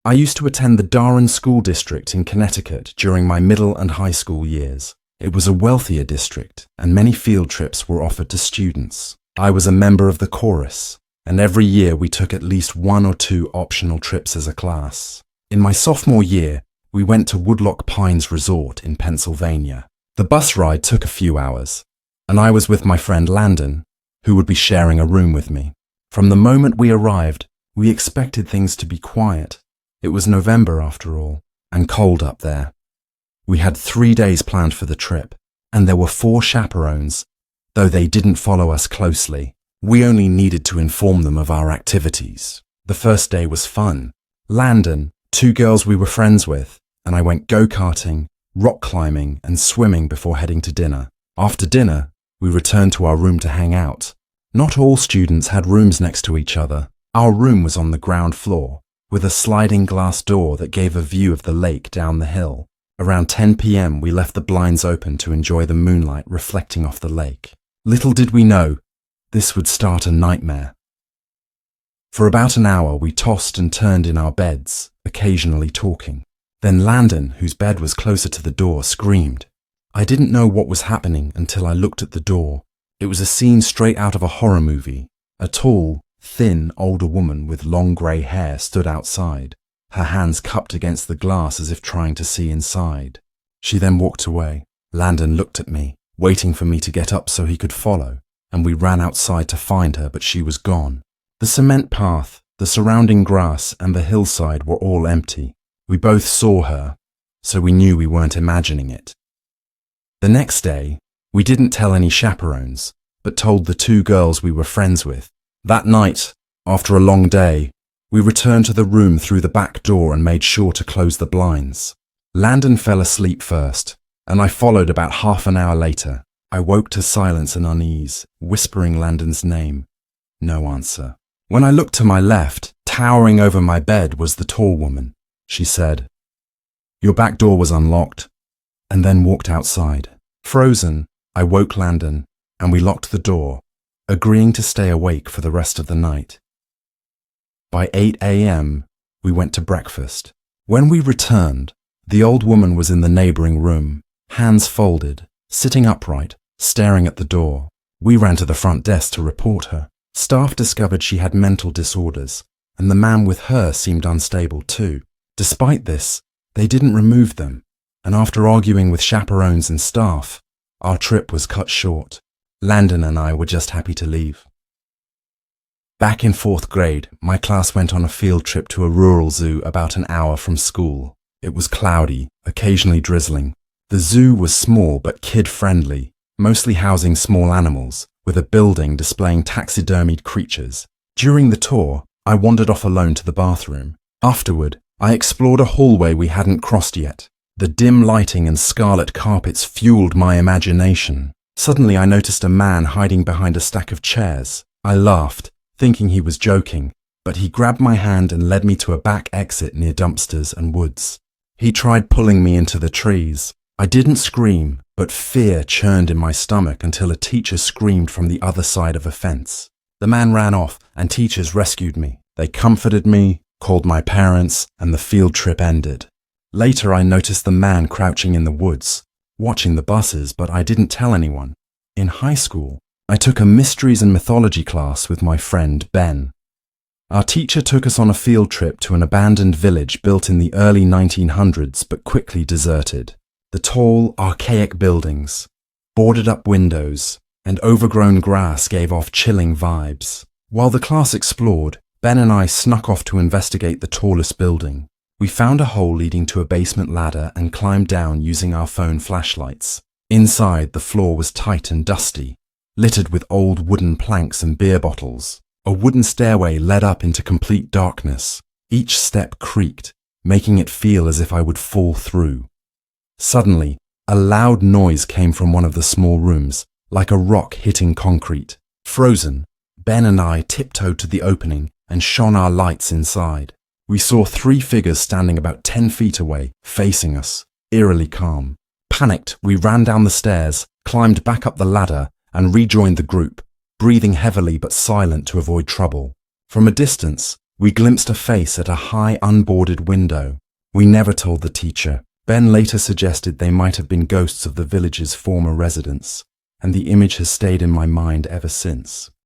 I used to attend the Darren School District in Connecticut during my middle and high school years. It was a wealthier district, and many field trips were offered to students. I was a member of the chorus, and every year we took at least 1 or 2 optional trips as a class. In my sophomore year, we went to Woodloch Pines Resort in Pennsylvania. The bus ride took a few hours, and I was with my friend Landon, who would be sharing a room with me. From the moment we arrived, we expected things to be quiet. It was November after all, and cold up there. We had 3 days planned for the trip, and there were 4 chaperones, though they didn't follow us closely. We only needed to inform them of our activities. The first day was fun. Landon, 2 girls we were friends with, and I went go-karting, rock climbing, and swimming before heading to dinner. After dinner, we returned to our room to hang out. Not all students had rooms next to each other. Our room was on the ground floor, with a sliding glass door that gave a view of the lake down the hill. Around 10 p.m. we left the blinds open to enjoy the moonlight reflecting off the lake. Little did we know, this would start a nightmare. For about an hour we tossed and turned in our beds, occasionally talking. Then Landon, whose bed was closer to the door, screamed. I didn't know what was happening until I looked at the door. It was a scene straight out of a horror movie. A tall, thin, older woman with long grey hair stood outside, her hands cupped against the glass as if trying to see inside. She then walked away. Landon looked at me, waiting for me to get up so he could follow, and we ran outside to find her, but she was gone. The cement path, the surrounding grass, and the hillside were all empty. We both saw her, so we knew we weren't imagining it. The next day, we didn't tell any chaperones, but told the 2 girls we were friends with. That night, after a long day, we returned to the room through the back door and made sure to close the blinds. Landon fell asleep first, and I followed about half an hour later. I woke to silence and unease, whispering Landon's name. No answer. When I looked to my left, towering over my bed was the tall woman. She said, "Your back door was unlocked," and then walked outside. Frozen, I woke Landon, and we locked the door, agreeing to stay awake for the rest of the night. By 8 a.m., we went to breakfast. When we returned, the old woman was in the neighbouring room, hands folded, sitting upright, staring at the door. We ran to the front desk to report her. Staff discovered she had mental disorders, and the man with her seemed unstable too. Despite this, they didn't remove them, and after arguing with chaperones and staff, our trip was cut short. Landon and I were just happy to leave. Back in 4th grade, my class went on a field trip to a rural zoo about an hour from school. It was cloudy, occasionally drizzling. The zoo was small but kid-friendly, mostly housing small animals, with a building displaying taxidermied creatures. During the tour, I wandered off alone to the bathroom. Afterward, I explored a hallway we hadn't crossed yet. The dim lighting and scarlet carpets fueled my imagination. Suddenly I noticed a man hiding behind a stack of chairs. I laughed, thinking he was joking, but he grabbed my hand and led me to a back exit near dumpsters and woods. He tried pulling me into the trees. I didn't scream, but fear churned in my stomach until a teacher screamed from the other side of a fence. The man ran off, and teachers rescued me. They comforted me, called my parents, and the field trip ended. Later I noticed the man crouching in the woods, watching the buses, but I didn't tell anyone. In high school, I took a mysteries and mythology class with my friend Ben. Our teacher took us on a field trip to an abandoned village built in the early 1900s but quickly deserted. The tall, archaic buildings, boarded-up windows, and overgrown grass gave off chilling vibes. While the class explored, Ben and I snuck off to investigate the tallest building. We found a hole leading to a basement ladder and climbed down using our phone flashlights. Inside, the floor was tight and dusty, littered with old wooden planks and beer bottles. A wooden stairway led up into complete darkness. Each step creaked, making it feel as if I would fall through. Suddenly, a loud noise came from one of the small rooms, like a rock hitting concrete. Frozen, Ben and I tiptoed to the opening and shone our lights inside. We saw 3 figures standing about 10 feet away, facing us, eerily calm. Panicked, we ran down the stairs, climbed back up the ladder, and rejoined the group, breathing heavily but silent to avoid trouble. From a distance, We glimpsed a face at a high unboarded window. We never told the teacher. Ben later suggested they might have been ghosts of the village's former residents, and the image has stayed in my mind ever since.